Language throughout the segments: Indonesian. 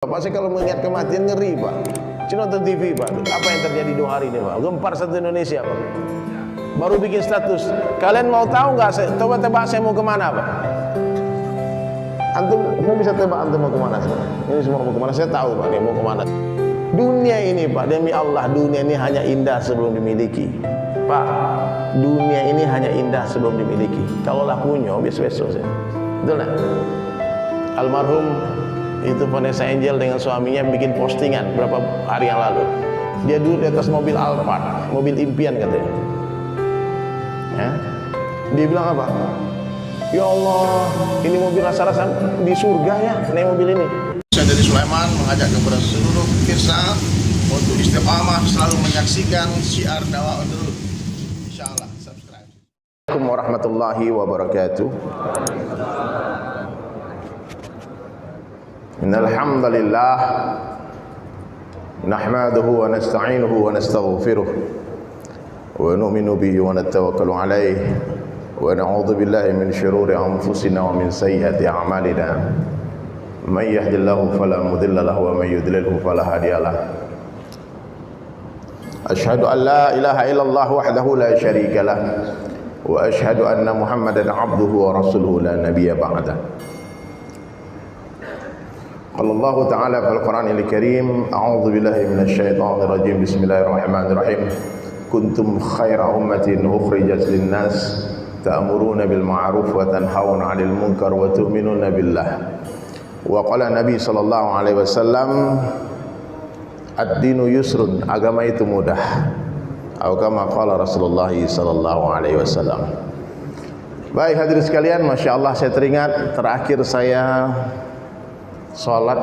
Pak, saya kalau mengingat kematian ngeri Pak. Cuma nonton TV Pak, apa yang terjadi 2 hari ini Pak? Gempar satu Indonesia Pak. Baru bikin status. Kalian mau tahu nggak? Coba tebak saya mau kemana Pak? Antum bisa tebak antum mau kemana sih? Ini semua mau kemana? Saya tahu Pak, dia mau kemana. Dunia ini Pak, demi Allah, dunia ini hanya indah sebelum dimiliki. Pak, dunia ini hanya indah sebelum dimiliki. Kalau lah punya, besok-besok saya. Betul nggak? Almarhum itu Vanessa Angel dengan suaminya bikin postingan berapa hari yang lalu. Dia duduk di atas mobil Alphard, mobil impian katanya. Ya. Dia bilang apa? Ya Allah, ini mobil rasa-rasa di surga ya, naik mobil ini. Saya dari Sulaiman mengajak kepada seluruh pemirsa untuk istiqamah selalu menyaksikan syiar dakwah dulu. Insyaallah subscribe. Assalamualaikum warahmatullahi wabarakatuh. Innal hamdalillah nahmaduhu wa nasta'inuhu wa nastaghfiruh wa nu'minu bihi wa natawakkalu alayhi wa na'udzu billahi min shururi anfusina wa min sayyiati a'malina. Man yahdihillahu fala mudilla lahu wa man yudlilhu fala hadiya lahu. Asyhadu an la ilaha illallah wahdahu la syarika lah wa asyhadu anna Muhammadan 'abduhu wa rasuluhu la nabiyya ba'da. Qala Allah ta'ala fil Qur'anil Karim, a'udzu billahi minasy syaithanir rajim. Bismillahirrahmanirrahim. Kuntum khaira ummatin ukhrijat lin-nas ta'muruna bil ma'ruf wa tanhauna 'anil munkar wa tu'minuna billah. Wa qala Nabi sallallahu alaihi wasallam, ad-dinu yusrun, agama itu mudah. Atau kama qala Rasulullah sallallahu alaihi wasallam. Baik hadirin sekalian, masyaallah saya teringat terakhir saya salat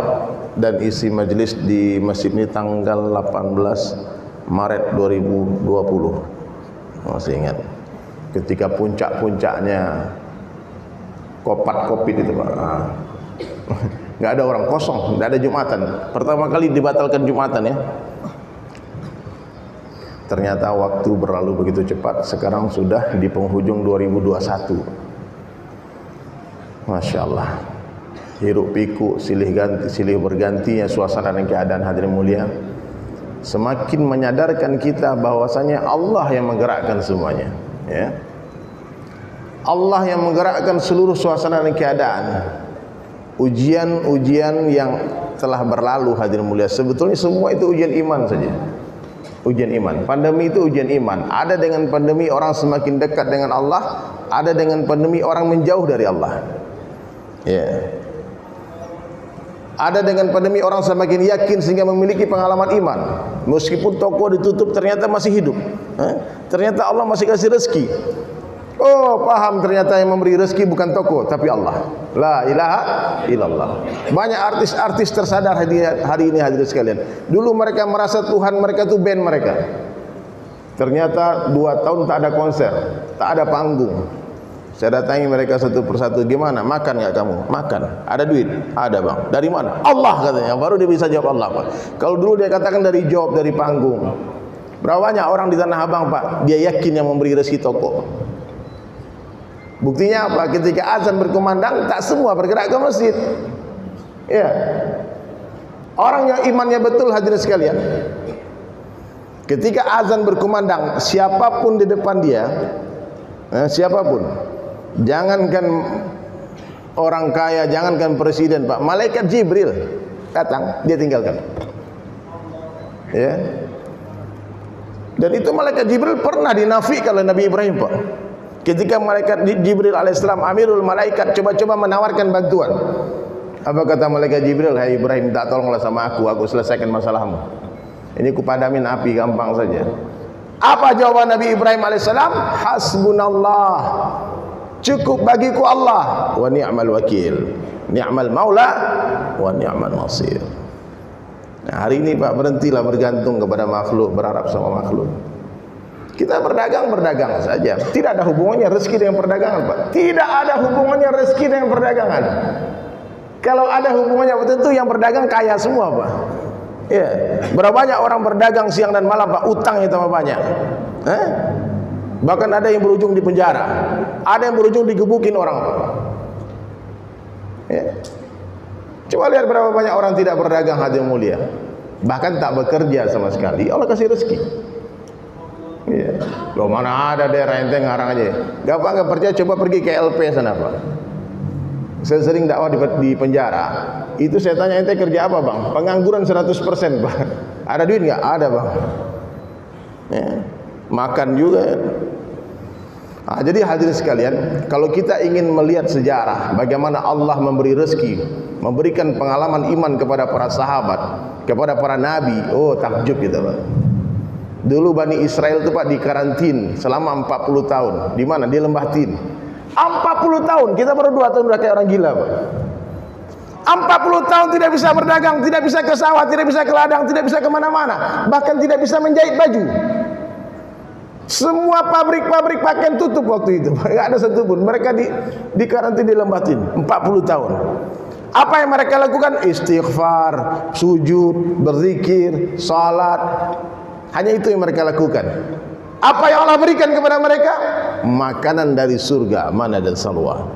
dan isi majelis di masjid ini tanggal 18 Maret 2020. Masih ingat ketika puncak-puncaknya Covid itu Pak. Nggak ada orang, kosong, nggak ada Jumatan. Pertama kali dibatalkan Jumatan ya. Ternyata waktu berlalu begitu cepat. Sekarang sudah di penghujung 2021. Masya Allah. Hiruk pikuk, silih ganti, silih bergantinya suasana dan keadaan hadirin mulia semakin menyadarkan kita bahwasanya Allah yang menggerakkan semuanya ya. Allah yang menggerakkan seluruh suasana dan keadaan. Ujian-ujian yang telah berlalu hadirin mulia, sebetulnya semua itu ujian iman saja. Ujian iman. Pandemi itu ujian iman. Ada dengan pandemi orang semakin dekat dengan Allah, ada dengan pandemi orang menjauh dari Allah. Ya. Ada dengan pandemi orang semakin yakin sehingga memiliki pengalaman iman. Meskipun toko ditutup ternyata masih hidup. Ternyata Allah masih kasih rezeki. Oh, paham, ternyata yang memberi rezeki bukan toko tapi Allah. La ilaha illallah. Banyak artis-artis tersadar hari ini hadirin sekalian. Dulu mereka merasa Tuhan mereka itu band mereka. Ternyata 2 tahun tak ada konser, tak ada panggung. Saya datangi mereka satu persatu, gimana? Makan nggak kamu? Makan. Ada duit? Ada bang. Dari mana? Allah katanya. Baru dia bisa jawab Allah Pak. Kalau dulu dia katakan dari job, dari panggung. Berapa banyak orang di Tanah Abang Pak, dia yakin yang memberi rezeki toko. Buktinya apa? Ketika azan berkumandang, tak semua bergerak ke masjid. Ya. Orang yang imannya betul hadirin sekalian, ketika azan berkumandang, siapapun di depan dia, siapapun, jangankan orang kaya, jangankan presiden Pak, malaikat Jibril datang, dia tinggalkan. Ya. Dan itu malaikat Jibril pernah dinafikan oleh Nabi Ibrahim Pak. Ketika malaikat Jibril alaihissalam, amirul malaikat, coba-coba menawarkan bantuan. Apa kata malaikat Jibril? Hai Ibrahim, tak tolonglah sama aku selesaikan masalahmu. Ini kupadamin api, gampang saja. Apa jawaban Nabi Ibrahim alaihissalam? Hasbunallah, cukup bagiku Allah, wa ni'mal wakil, ni'mal maula wa ni'mal nasir. Nah, hari ini Pak, berhentilah bergantung kepada makhluk, berharap sama makhluk. Kita berdagang saja. Tidak ada hubungannya rezeki dengan perdagangan Pak. Tidak ada hubungannya rezeki dengan perdagangan. Kalau ada hubungannya, tentu yang berdagang kaya semua Pak. Ya, berapa banyak orang berdagang siang dan malam Pak, utangnya tambah banyak. Bahkan ada yang berujung di penjara, ada yang berujung digebukin orang. Ya. Coba lihat berapa banyak orang tidak berdagang hadirin mulia, bahkan tak bekerja sama sekali, Allah kasih rezeki. Iya. Loh, mana ada daerah ente ngarang aja. Gak percaya, coba pergi ke LP sana Pak. Saya sering dakwah di penjara. Itu saya tanya, ente kerja apa Bang? Pengangguran 100% Pak. Ada duit nggak? Ada Bang. Ya. Makan juga. Nah, jadi hadirin sekalian, kalau kita ingin melihat sejarah bagaimana Allah memberi rezeki, memberikan pengalaman iman kepada para sahabat, kepada para nabi, oh takjub kita Pak. Dulu Bani Israel itu Pak dikarantin selama 40 tahun. Di mana? Di Lembah Tin. 40 tahun, kita baru 2 tahun udah kayak orang gila Pak. 40 tahun tidak bisa berdagang, tidak bisa ke sawah, tidak bisa ke ladang, tidak bisa kemana-mana, bahkan tidak bisa menjahit baju. Semua pabrik-pabrik pakaian tutup waktu itu, nggak ada satupun. Mereka di karantina di Lembah Tin 40 tahun. Apa yang mereka lakukan? Istighfar, sujud, berzikir, salat. Hanya itu yang mereka lakukan. Apa yang Allah berikan kepada mereka? Makanan dari surga, mana dan salwa.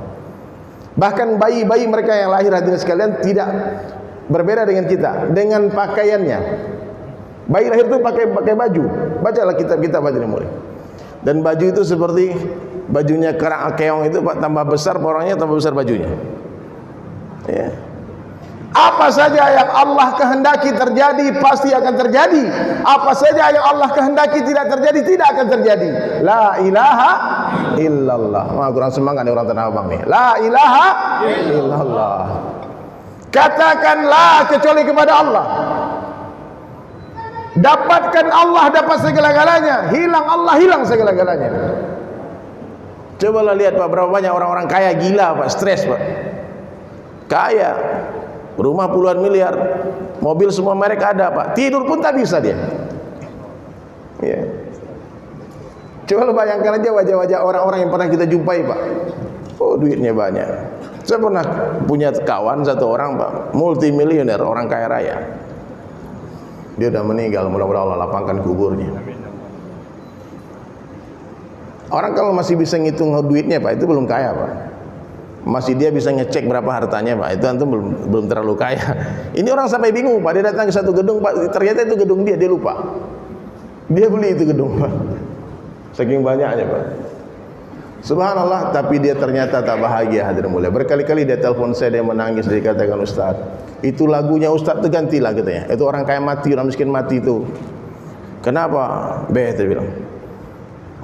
Bahkan bayi-bayi mereka yang lahir hadirin sekalian tidak berbeda dengan kita, dengan pakaiannya. Bayi lahir itu pakai baju. Bacalah kitab-kitab hadirin mulia. Dan baju itu seperti bajunya kerang keong itu Pak, tambah besar orangnya tambah besar bajunya. Ya. Apa saja yang Allah kehendaki terjadi pasti akan terjadi. Apa saja yang Allah kehendaki tidak terjadi tidak akan terjadi. La ilaha illallah. Wah, kurang semangat nih orang Tanah Abang nih. La ilaha illallah. Katakan la kecuali kepada Allah. Dapatkan Allah dapat segala-galanya, hilang Allah hilang segala-galanya. Cobalah lihat Pak, berapa banyak orang-orang kaya gila Pak, stres Pak. Kaya, rumah puluhan miliar, mobil semua merek ada Pak, tidur pun tak bisa dia. Ya. Coba bayangkan aja wajah-wajah orang-orang yang pernah kita jumpai Pak. Oh, duitnya banyak. Saya pernah punya kawan satu orang Pak, multimilioner, orang kaya raya. Dia sudah meninggal, mudah-mudahan Allah lapangkan kuburnya. Orang kalau masih bisa ngitung duitnya Pak, itu belum kaya Pak. Masih dia bisa ngecek berapa hartanya Pak, itu antum belum terlalu kaya. Ini orang sampai bingung Pak, dia datang ke satu gedung Pak, ternyata itu gedung dia lupa. Dia beli itu gedung Pak, saking banyaknya Pak. Subhanallah, tapi dia ternyata tak bahagia hadirin mulia. Berkali-kali dia telepon saya, dia menangis, dia katakan, Ustaz, itu lagunya Ustaz itu gantilah katanya. Itu orang kaya mati, orang miskin mati itu. Kenapa? Dia bilang,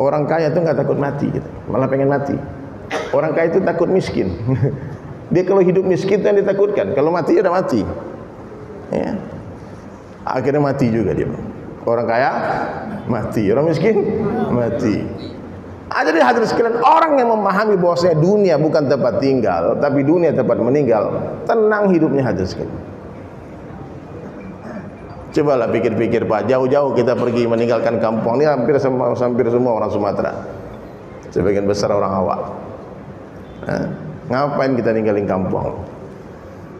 orang kaya itu nggak takut mati gitu, malah pengen mati. Orang kaya itu takut miskin. Dia kalau hidup miskin itu yang ditakutkan, kalau mati udah mati. Ya. Akhirnya mati juga dia. Orang kaya mati, orang miskin mati. Jadi hadirin sekalian, orang yang memahami bahwasanya dunia bukan tempat tinggal, tapi dunia tempat meninggal, tenang hidupnya hadirin sekalian. Cobalah pikir-pikir Pak, jauh-jauh kita pergi meninggalkan kampung ini, hampir semua orang Sumatera, sebagian besar orang awak. Ngapain kita ninggalin kampung?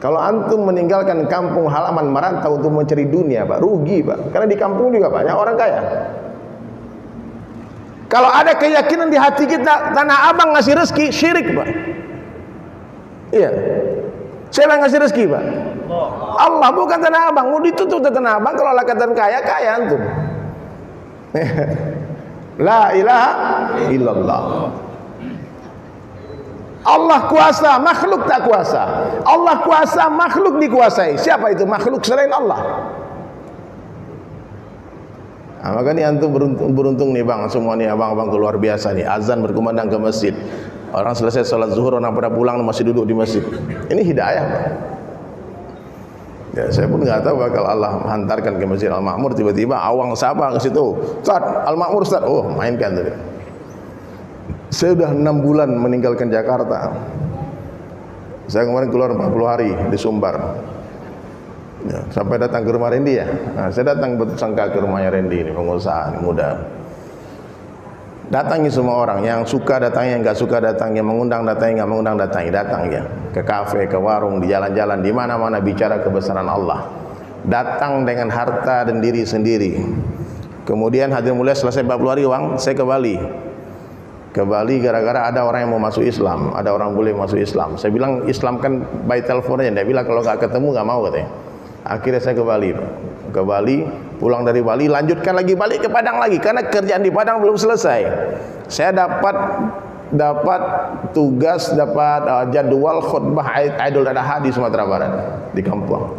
Kalau antum meninggalkan kampung halaman merantau untuk mencari dunia Pak, rugi Pak, karena di kampung juga banyak orang kaya. Kalau ada keyakinan di hati kita Tanah Abang ngasih rezeki, syirik Pak. Iya. Siapa yang ngasih rezeki Pak? Allah, bukan Tanah Abang. Mau ditutup Tanah Abang kalau Allah katakan kaya, kaya antum. La ilaha illallah. Allah kuasa, makhluk tak kuasa. Allah kuasa, makhluk dikuasai. Siapa itu makhluk selain Allah? Nah, maka ini antum beruntung nih Bang, semua nih abang-abang luar biasa nih, azan berkumandang ke masjid. Orang selesai sholat zuhur, orang pada pulang masih duduk di masjid. Ini hidayah Bang. Ya, saya pun nggak tahu bakal Allah hantarkan ke Masjid Al-Ma'mur, tiba-tiba awang Sabah ke situ. Ustaz, Al-Ma'mur Ustaz. Oh, mainkan tadi. Saya sudah 6 bulan meninggalkan Jakarta. Saya kemarin keluar 40 hari di Sumbar. Ya, sampai datang ke rumah Randy ya. Nah, saya datang bersangka ke rumahnya Randy ini, pengusaha muda. Datangi semua orang, yang suka datangi, yang nggak suka datangi, yang mengundang datangi, nggak mengundang datangi, datang ya. Ke kafe, ke warung, di jalan-jalan, di mana-mana bicara kebesaran Allah. Datang dengan harta dan diri sendiri. Kemudian hadirin mulia selesai 40 hari uang, saya ke Bali. ke Bali gara-gara ada orang yang mau masuk Islam, ada orang boleh masuk Islam. Saya bilang Islam kan by telepon aja. Dia bilang kalau nggak ketemu nggak mau katanya. Akhirnya saya ke Bali, Pak. Ke Bali, pulang dari Bali, lanjutkan lagi balik ke Padang lagi karena kerjaan di Padang belum selesai. Saya dapat tugas, dapat jadwal khutbah Idul Adha di Sumatera Barat di kampung.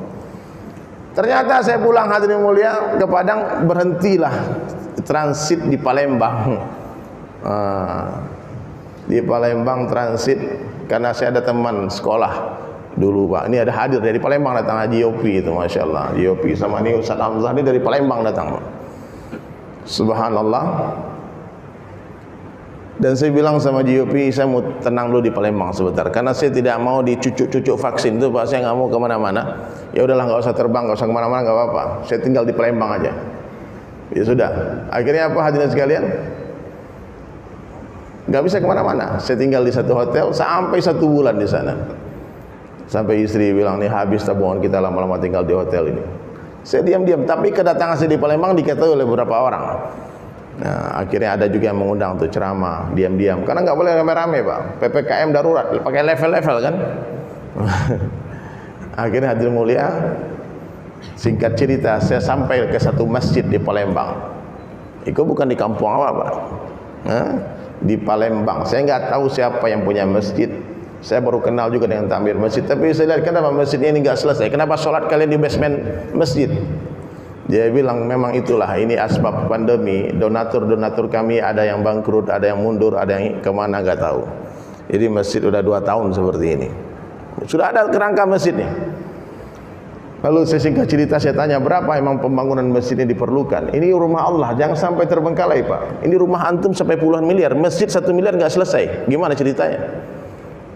Ternyata saya pulang hadirin mulia ke Padang, berhentilah transit di Palembang. Di Palembang transit karena saya ada teman sekolah dulu, Pak. Ini ada hadir dari Palembang datang, Haji Yopi itu, Masya Allah. Haji Yopi sama ini Ustaz Hamzah ini dari Palembang datang. Subhanallah. Dan saya bilang sama Haji Yopi, saya mau tenang dulu di Palembang sebentar karena saya tidak mau dicucuk-cucuk vaksin itu, Pak. Saya nggak mau kemana-mana. Ya udahlah, nggak usah terbang, nggak usah kemana-mana, nggak apa-apa. Saya tinggal di Palembang aja. Ya sudah. Akhirnya apa hadirin sekalian? Nggak bisa kemana-mana. Saya tinggal di satu hotel sampai 1 bulan di sana. Sampai istri bilang, nih habis tabungan kita lama-lama tinggal di hotel ini. Saya diam-diam, tapi kedatangan saya di Palembang diketahui oleh beberapa orang. Nah, akhirnya ada juga yang mengundang untuk ceramah diam-diam karena nggak boleh rame-rame, Pak. PPKM darurat, pakai level-level kan. Akhirnya hadirin mulia, singkat cerita saya sampai ke satu masjid di Palembang. Itu bukan di kampung awak, Pak. Di Palembang. Saya nggak tahu siapa yang punya masjid. Saya baru kenal juga dengan takmir masjid. Tapi saya lihat kenapa masjidnya ini nggak selesai. Kenapa sholat kalian di basement masjid? Dia bilang memang itulah, ini asbab pandemi. Donatur kami ada yang bangkrut, ada yang mundur, ada yang kemana nggak tahu. Jadi masjid udah 2 tahun seperti ini. Sudah ada kerangka masjidnya. Lalu saya singkat cerita, saya tanya berapa emang pembangunan masjid ini diperlukan. Ini rumah Allah, jangan sampai terbengkalai, Pak. Ini rumah antum sampai puluhan miliar, masjid 1 miliar nggak selesai. Gimana ceritanya?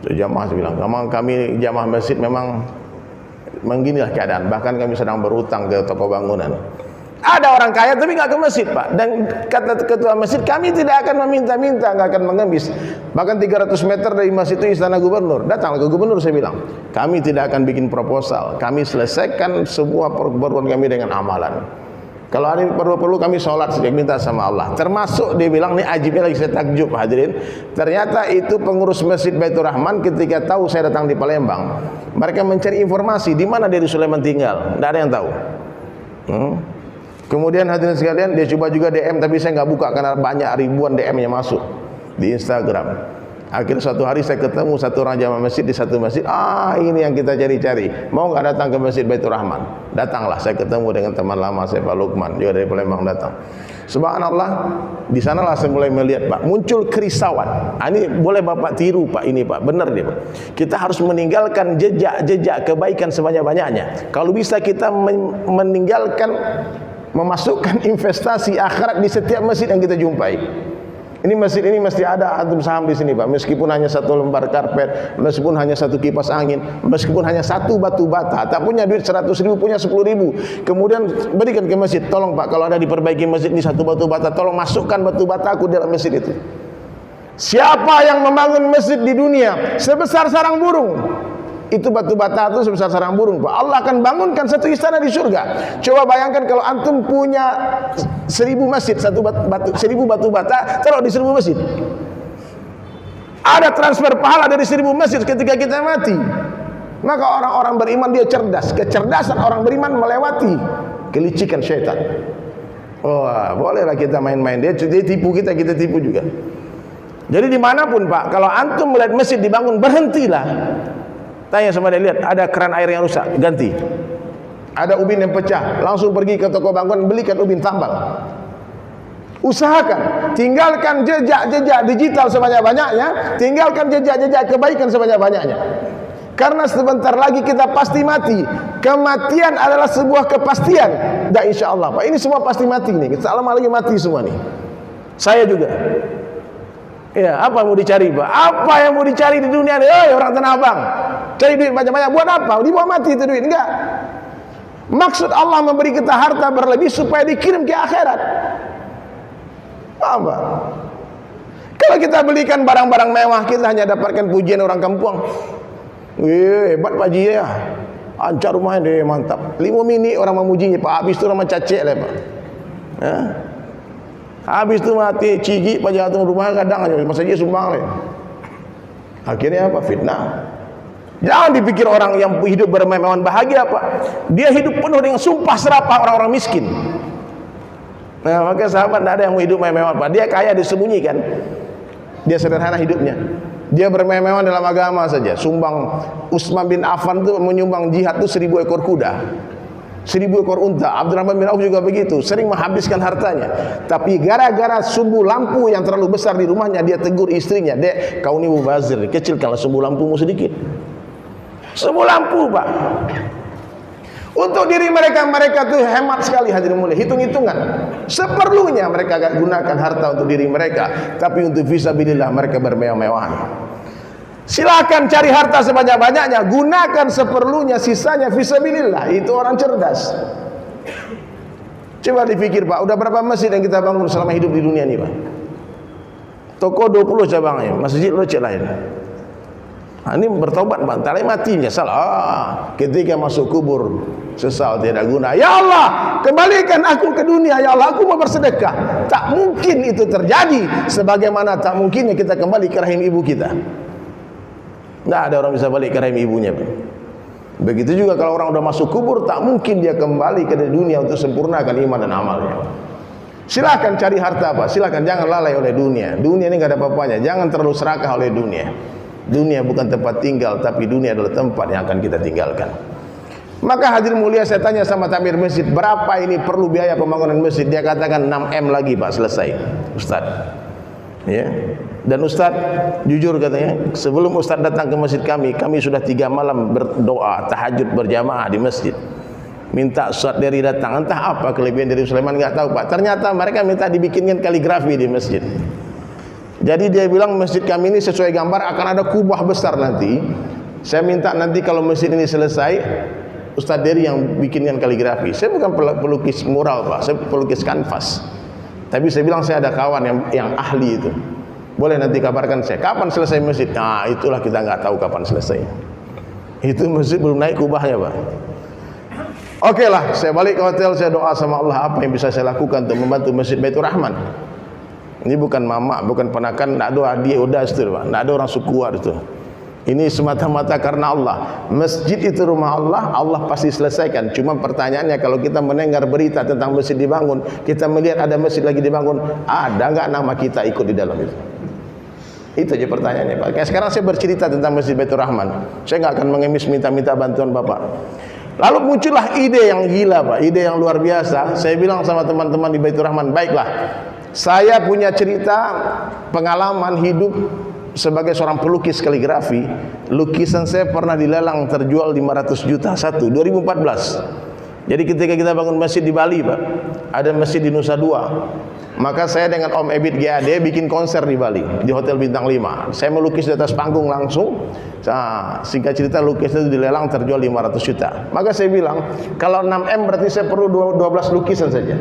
Jamaah saya bilang, memang kami jamaah masjid memang beginilah keadaan. Bahkan kami sedang berutang ke toko bangunan. Ada orang kaya tapi nggak ke masjid, Pak. Dan kata ketua masjid, kami tidak akan meminta-minta, nggak akan mengemis. Bahkan 300 meter dari masjid itu istana gubernur. Datang ke gubernur, saya bilang, kami tidak akan bikin proposal. Kami selesaikan semua perbuatan kami dengan amalan. Kalau ada perlu kami sholat saja, minta sama Allah. Termasuk dia bilang, nih ajibnya lagi saya takjub hadirin. Ternyata itu pengurus masjid Baitur Rahman ketika tahu saya datang di Palembang, mereka mencari informasi di mana Dedi Sulaiman tinggal. Tidak ada yang tahu. Kemudian hadirin sekalian, dia coba juga DM, tapi saya nggak buka karena banyak ribuan DM yang masuk di Instagram. Akhirnya suatu hari saya ketemu satu orang jamaah masjid di satu masjid. Ini yang kita cari-cari. Mau nggak datang ke masjid Baitur Rahman? Datanglah. Saya ketemu dengan teman lama saya, Pak Lukman, juga dari Palembang datang. Subhanallah, di sanalah saya mulai melihat, Pak, muncul kerisauan. Ini boleh Bapak tiru, Pak, ini Pak, benar nih, Pak. Kita harus meninggalkan jejak-jejak kebaikan sebanyak-banyaknya. Kalau bisa kita meninggalkan, memasukkan investasi akhirat di setiap masjid yang kita jumpai. Ini masjid ini mesti ada antum saham di sini, Pak. Meskipun hanya 1 lembar karpet, meskipun hanya 1 kipas angin, meskipun hanya 1 batu bata. Tak punya duit 100.000, punya 10.000. Kemudian berikan ke masjid. Tolong, Pak, kalau ada diperbaiki masjid ini 1 batu bata, tolong masukkan batu bata aku dalam masjid itu. Siapa yang membangun masjid di dunia sebesar sarang burung? Itu batu bata itu sebesar sarang burung, Pak. Allah akan bangunkan satu istana di surga. Coba bayangkan kalau antum punya 1000 masjid, 1000 batu bata, taruh di 1000 masjid. Ada transfer pahala dari 1000 masjid ketika kita mati. Maka orang-orang beriman dia cerdas. Kecerdasan orang beriman melewati kelicikan syaitan. Wah, bolehlah kita main-main. Dia tipu kita tipu juga. Jadi dimanapun, Pak, kalau antum melihat masjid dibangun, berhentilah. Tanya sama dia, lihat ada keran air yang rusak, ganti. Ada ubin yang pecah, langsung pergi ke toko bangunan, belikan ubin tambal. Usahakan, tinggalkan jejak-jejak digital sebanyak-banyaknya, tinggalkan jejak-jejak kebaikan sebanyak-banyaknya. Karena sebentar lagi kita pasti mati. Kematian adalah sebuah kepastian. Dan insya Allah, Pak, ini semua pasti mati nih. Kita lama lagi mati semua nih. Saya juga. Ya, apa yang mau dicari, Pak? Apa yang mau dicari di dunia ini? Orang Tanah Abang, cari duit banyak-banyak, buat apa? Dibawa mati itu duit, enggak. Maksud Allah memberi kita harta berlebih supaya dikirim ke akhirat. Paham, Pak? Kalau kita belikan barang-barang mewah, kita hanya dapatkan pujian orang kampung. Hebat Pak Ji ya, ancar rumahnya deh, mantap. 5 minit orang memujinya, Pak, habis itu orang mencacek lah, Pak. Ya. Habis itu mati cigi pajatung rumah kadang aja masa dia sumbang leh. Akhirnya apa? Fitnah. Jangan dipikir orang yang hidup bermewah bahagia apa? Dia hidup penuh dengan sumpah serapah orang-orang miskin. Nah, maka sahabat tidak ada yang hidup mewah apa. Dia kaya disembunyikan. Dia sederhana hidupnya. Dia bermewah dalam agama saja. Sumbang Utsman bin Affan itu menyumbang jihad itu 1000 ekor kuda. 1000 ekor unta. Abdurrahman bin Auf juga begitu, sering menghabiskan hartanya. Tapi gara-gara sumbu lampu yang terlalu besar di rumahnya, dia tegur istrinya, "Dek, kau ini mubazir, kecilkanlah sumbu lampumu sedikit." Sumbu lampu, Pak. Untuk diri mereka tuh hemat sekali, hadirin mulia, hitung-hitungan. Seperlunya mereka gunakan harta untuk diri mereka, tapi untuk fisabilillah mereka bermewah-mewahan. Silakan cari harta sebanyak-banyaknya, gunakan seperlunya, sisanya fisabilillah. Itu orang cerdas. Coba dipikir, Pak, udah berapa masjid yang kita bangun selama hidup di dunia ini, Pak? Toko 20 cabangnya, masjid lo cek lain. Nah, ini bertobat, Pak, tak mati menyesal. Ketika masuk kubur sesal tidak guna. Ya Allah, kembalikan aku ke dunia. Ya Allah, aku mau bersedekah. Tak mungkin itu terjadi, sebagaimana tak mungkinnya kita kembali ke rahim ibu kita. Tidak ada orang bisa balik ke rahim ibunya. Begitu juga kalau orang sudah masuk kubur, tak mungkin dia kembali ke dunia untuk sempurnakan iman dan amalnya. Silakan cari harta, Pak. Silakan, jangan lalai oleh dunia. Dunia ini nggak ada apa-apanya. Jangan terlalu serakah oleh dunia. Dunia bukan tempat tinggal, tapi dunia adalah tempat yang akan kita tinggalkan. Maka hadirin mulia, saya tanya sama takmir masjid, berapa ini perlu biaya pembangunan masjid? Dia katakan 6M lagi, Pak, selesai, Ustaz. Ya. Dan Ustaz jujur katanya, sebelum Ustaz datang ke masjid kami sudah 3 malam berdoa tahajud berjamaah di masjid, minta Ustaz dari datang. Entah apa kelebihan dari Sulaiman, nggak tahu, Pak. Ternyata mereka minta dibikinkan kaligrafi di masjid. Jadi dia bilang masjid kami ini sesuai gambar akan ada kubah besar nanti. Saya minta nanti kalau masjid ini selesai, Ustaz Dery yang bikinkan kaligrafi. Saya bukan pelukis mural, Pak, saya pelukis kanvas. Tapi saya bilang saya ada kawan yang ahli itu. Boleh nanti kabarkan saya kapan selesai masjid. Nah, itulah kita nggak tahu kapan selesai. Itu masjid belum naik kubahnya, Pak. Oke lah, saya balik ke hotel, saya doa sama Allah apa yang bisa saya lakukan untuk membantu Masjid Baitur Rahman. Ini bukan mama, bukan ponakan, tidak ada adik udas itu, Pak. Tidak ada orang sukuar itu. Ini semata-mata karena Allah. Masjid itu rumah Allah, Allah pasti selesaikan. Cuma pertanyaannya, kalau kita mendengar berita tentang masjid dibangun, kita melihat ada masjid lagi dibangun, ada nggak nama kita ikut di dalam itu? Itu aja pertanyaannya, Pak. Kayak sekarang saya bercerita tentang Masjid Baitur Rahman, saya nggak akan mengemis minta bantuan Bapak. Lalu muncullah ide yang gila, Pak, ide yang luar biasa. Saya bilang sama teman-teman di Baitur Rahman, baiklah, saya punya cerita pengalaman hidup sebagai seorang pelukis kaligrafi. Lukisan saya pernah dilelang terjual 500 juta satu, 2014. Jadi ketika kita bangun masjid di Bali, Pak, ada masjid di Nusa Dua, maka saya dengan Om Ebit GAD bikin konser di Bali, di Hotel Bintang 5. Saya melukis di atas panggung langsung. Nah, singkat cerita lukisan itu dilelang terjual 500 juta. Maka saya bilang, kalau 6M berarti saya perlu 12 lukisan saja.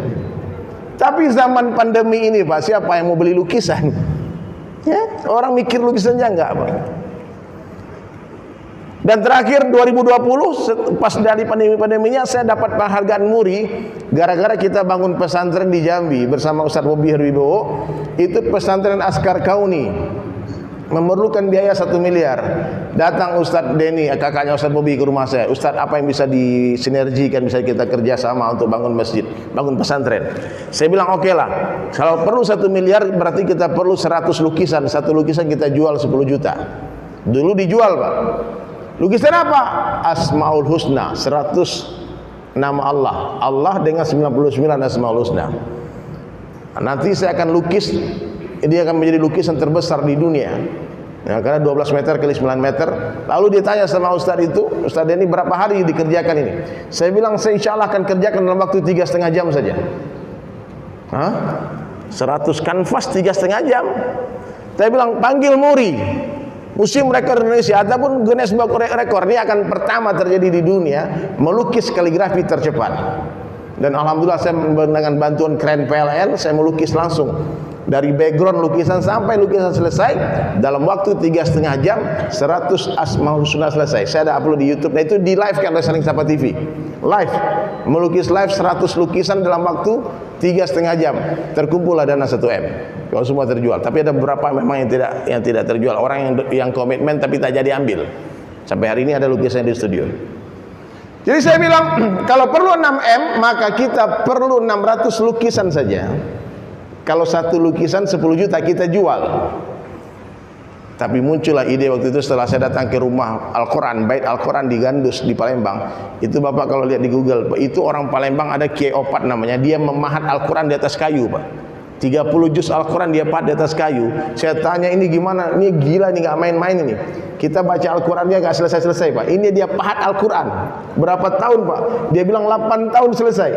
Tapi zaman pandemi ini, Pak, siapa yang mau beli lukisan? Ya, orang mikir lukisannya enggak, Pak. Dan terakhir 2020 pas dari pandemi-pandeminya saya dapat penghargaan MURI gara-gara kita bangun pesantren di Jambi bersama Ustaz Bobi Herwibowo. Itu pesantren Askar Kauni memerlukan biaya 1 miliar. Datang Ustaz Denny, kakaknya Ustaz Bobi, ke rumah saya. Ustaz, apa yang bisa disinergikan, bisa kita kerjasama untuk bangun masjid, bangun pesantren? Saya bilang oke lah. Kalau perlu 1 miliar berarti kita perlu 100 lukisan. Satu lukisan kita jual 10 juta. Dulu dijual, Pak. Lukisan apa? Asmaul Husna, 100 nama Allah. Allah dengan 99 Asmaul Husna. Nanti saya akan lukis, dia akan menjadi lukisan terbesar di dunia. Ya, karena 12 meter kali 9 meter. Lalu ditanya sama Ustaz itu, Ustaz ini berapa hari dikerjakan ini? Saya bilang saya insya Allah akan kerjakan dalam waktu 3,5 jam saja. 100 kanvas 3,5 jam. Saya bilang panggil MURI, Museum Rekor Indonesia ataupun Guinness Book Rekor, ini akan pertama terjadi di dunia melukis kaligrafi tercepat. Dan alhamdulillah saya dengan bantuan kren PLN saya melukis langsung dari background lukisan sampai lukisan selesai dalam waktu 3,5 jam. 100 Asmaul Husna selesai. Saya ada upload di YouTube. Nah, itu di live kan oleh Saling Sapa TV. Live, melukis live 100 lukisan dalam waktu 3,5 jam. Terkumpullah dana 1M. Kalau semua terjual. Tapi ada beberapa memang yang tidak terjual. Orang yang komitmen tapi tak jadi ambil. Sampai hari ini ada lukisan di studio. Jadi saya bilang, kalau perlu 6M, maka kita perlu 600 lukisan saja. Kalau satu lukisan 10 juta kita jual. Tapi muncullah ide waktu itu setelah saya datang ke rumah Al-Quran, bait Al-Quran di Gandus, di Palembang. Itu Bapak kalau lihat di Google, itu orang Palembang ada Kiai Opat namanya. Dia memahat Al-Quran di atas kayu, Pak. 30 juz Al-Quran dia pahat di atas kayu. Saya tanya, ini gimana? Ini gila, ini gak main-main ini. Kita baca Al-Qurannya gak selesai-selesai, Pak. Ini dia pahat Al-Quran. Berapa tahun, Pak? Dia bilang 8 tahun selesai.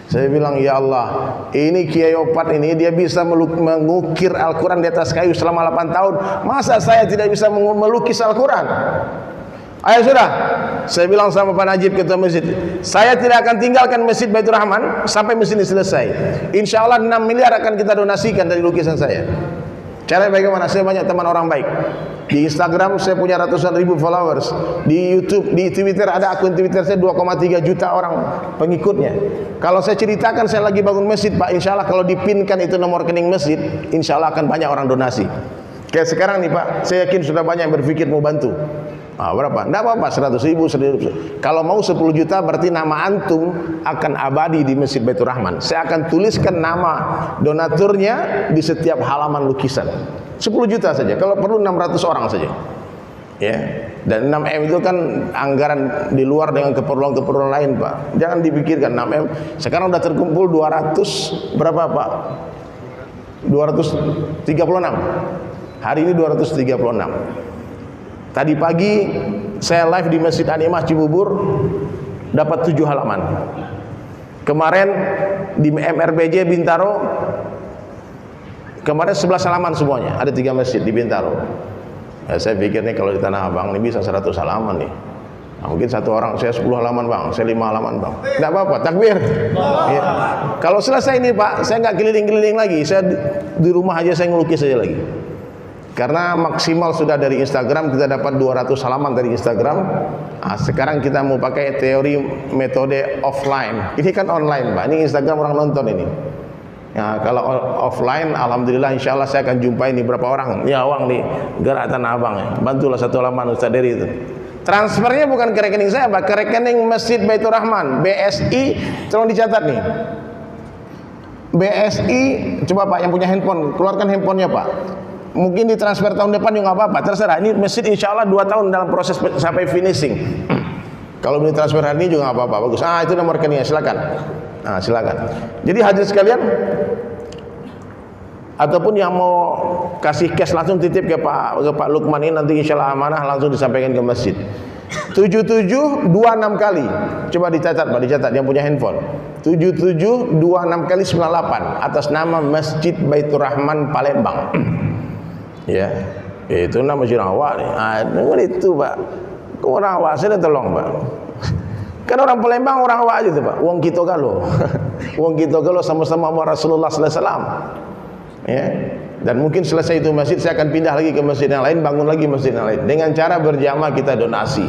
Saya bilang, ya Allah, ini Kiai Opat ini dia bisa mengukir Al-Quran di atas kayu selama 8 tahun. Masa saya tidak bisa melukis Al-Quran? Ayo sudah, saya bilang sama Pak Najib ketua masjid, saya tidak akan tinggalkan Masjid Baitur Rahman sampai masjid ini selesai. Insya Allah 6 miliar akan kita donasikan dari lukisan saya. Caranya bagaimana? Saya banyak teman orang baik. Di Instagram saya punya ratusan ribu followers. Di YouTube, di Twitter ada akun Twitter saya 2,3 juta orang pengikutnya. Kalau saya ceritakan saya lagi bangun masjid, Pak, insya Allah kalau dipinkan itu nomor rekening masjid, insya Allah akan banyak orang donasi. Kayak sekarang nih, Pak, saya yakin sudah banyak yang berpikir mau bantu. Berapa? Tidak apa-apa, 100 ribu, 100 ribu. Kalau mau 10 juta berarti nama antum akan abadi di Masjid Baitur Rahman. Saya akan tuliskan nama donaturnya di setiap halaman lukisan. 10 juta saja, kalau perlu 600 orang saja. Ya. Dan 6M itu kan anggaran di luar dengan keperluan-keperluan lain, Pak. Jangan dipikirkan 6M. Sekarang sudah terkumpul 200 berapa, Pak? 236. Hari ini 236. Tadi pagi saya live di Masjid An-Ni'mah Cibubur dapat 7 halaman. Kemarin di MRBJ Bintaro kemarin 11 halaman semuanya. Ada 3 masjid di Bintaro. Ya, saya pikir nih kalau di Tanah Abang ini bisa 100 halaman nih. Nah, mungkin satu orang saya 10 halaman, Bang, saya 5 halaman, Bang. Tidak apa-apa, takbir. Ya. Kalau selesai ini, Pak, saya nggak keliling-keliling lagi. Saya di rumah aja saya ngelukis aja lagi. Karena maksimal sudah dari Instagram kita dapat 200 halaman dari Instagram. Nah, sekarang kita mau pakai teori metode offline. Ini kan online, Pak. Ini Instagram orang nonton ini. Ya, kalau offline, alhamdulillah, insya Allah saya akan jumpai ini berapa orang. Ya, uang nih, Gerak Tanah Abang. Ya. Bantulah 1 halaman Ustaz Dery itu. Transfernya bukan ke rekening saya, Pak, ke rekening Masjid Baitur Rahman, BSI. Tolong dicatat nih. BSI, coba Pak yang punya handphone, keluarkan handphonenya, Pak. Mungkin ditransfer tahun depan juga nggak apa-apa, terserah. Ini masjid insya Allah 2 tahun dalam proses sampai finishing. Kalau ditransfer hari ini juga nggak apa-apa, bagus. Itu nomor rekeningnya, silakan. Silakan. Jadi hadirin sekalian, ataupun yang mau kasih cash langsung titip ke Pak Lukman ini, nanti insya Allah amanah langsung disampaikan ke masjid. 7726 kali. Coba dicatat, Pak, dicatat yang punya handphone. 7726 kali 98 atas nama Masjid Baitur Rahman Palembang. Ya, itu nama Jirawa nih. Itu, Pak. Orang awak saya tolong, Pak. Kan orang Palembang orang awak aja tuh, Pak. Wong kita galo. Wong kita galo sama-sama sama Rasulullah sallallahu alaihi wasallam. Ya. Dan mungkin selesai itu masjid saya akan pindah lagi ke masjid yang lain, bangun lagi masjid yang lain. Dengan cara berjamaah kita donasi.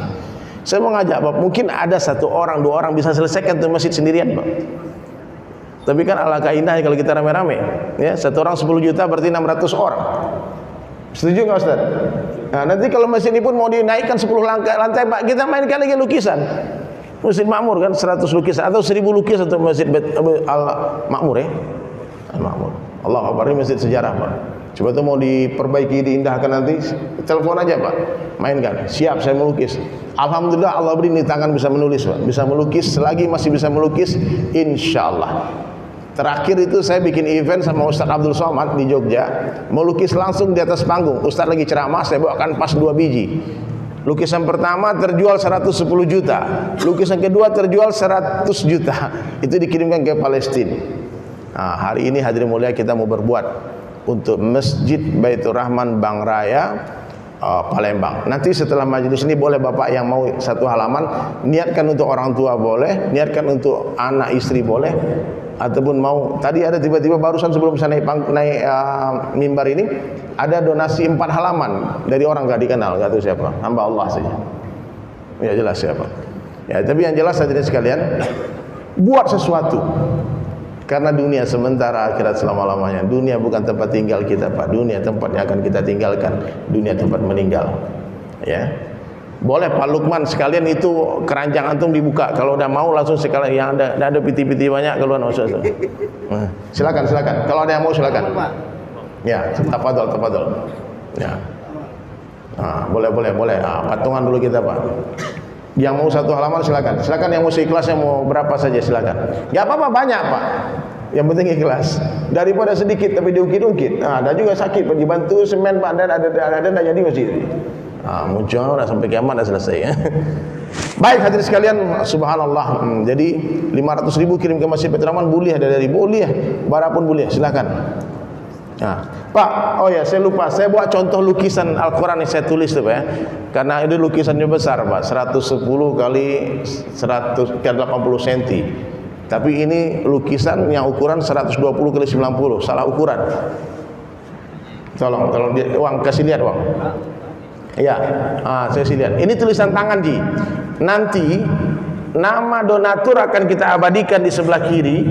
Saya mau ngajak, Pak, mungkin ada 1 orang, 2 orang bisa selesaikan tuh masjid sendirian, Pak. Tapi kan alangkah indahnya kalau kita rame-rame. Ya, 1 orang 10 juta berarti 600 orang. Setuju nggak, Ustaz? Nah, nanti kalau masjid ini pun mau dinaikkan 10 lantai, Pak, kita mainkan lagi lukisan. Masjid Makmur kan 100 lukisan atau 1000 lukisan untuk Masjid Al-Makmur ya. Al-Makmur. Allah Akbar, ini masjid sejarah, Pak. Coba tuh mau diperbaiki, diindahkan nanti, telepon aja, Pak. Mainkan. Siap saya melukis. Alhamdulillah Allah beri ini tangan bisa menulis, Pak. Bisa melukis, selagi masih bisa melukis, insyaallah. Terakhir itu saya bikin event sama Ustaz Abdul Somad di Jogja, melukis langsung di atas panggung. Ustaz lagi ceramah, saya bawakan pas 2 biji. Lukisan pertama terjual 110 juta, lukisan kedua terjual 100 juta. Itu dikirimkan ke Palestina. Nah, hari ini hadirin mulia kita mau berbuat untuk Masjid Baitur Rahman Bang Raya Palembang. Nanti setelah majelis ini boleh bapak yang mau 1 halaman, niatkan untuk orang tua boleh, niatkan untuk anak istri boleh, ataupun mau tadi ada tiba-tiba barusan sebelum saya naik mimbar ini ada donasi 4 halaman dari orang gak dikenal, gak tahu siapa, hamba Allah saja. Ya jelas siapa. Ya tapi yang jelas hadirin sekalian, buat sesuatu. Karena dunia sementara, akhirat selama-lamanya. Dunia bukan tempat tinggal kita, Pak. Dunia tempat yang akan kita tinggalkan. Dunia tempat meninggal. Ya. Boleh Pak Lukman sekalian itu keranjang antum dibuka. Kalau udah mau langsung sekalian yang ada piti-piti banyak keluar usah. Silakan. Kalau ada yang mau silakan. Ya, tafadhol. Ya. Boleh. Patungan dulu kita, Pak. Yang mau 1 halaman silakan yang mau seikhlas, yang mau berapa saja silakan. Gak apa-apa banyak Pak, yang penting ikhlas. Daripada sedikit tapi diungkit-ungkit. Ada juga sakit dibantu semen Pak, ada jadi masih. Muncul udah sampai kiamat dah selesai ya. Baik hadirin sekalian, subhanallah. Jadi 500.000 kirim ke Masjid Baitur Rahman boleh, ada dari boleh, berapapun boleh, silakan. Pak, oh ya saya lupa, saya buat contoh lukisan Al-Quran yang saya tulis tuh Pak ya. Karena ini lukisannya besar Pak, 110 kali 180 cm. Tapi ini lukisan yang ukuran 120 kali 90, salah ukuran. Tolong Wang kasih lihat Wang. Ya, saya kasih lihat. Ini tulisan tangan Ji. Nanti nama donatur akan kita abadikan di sebelah kiri,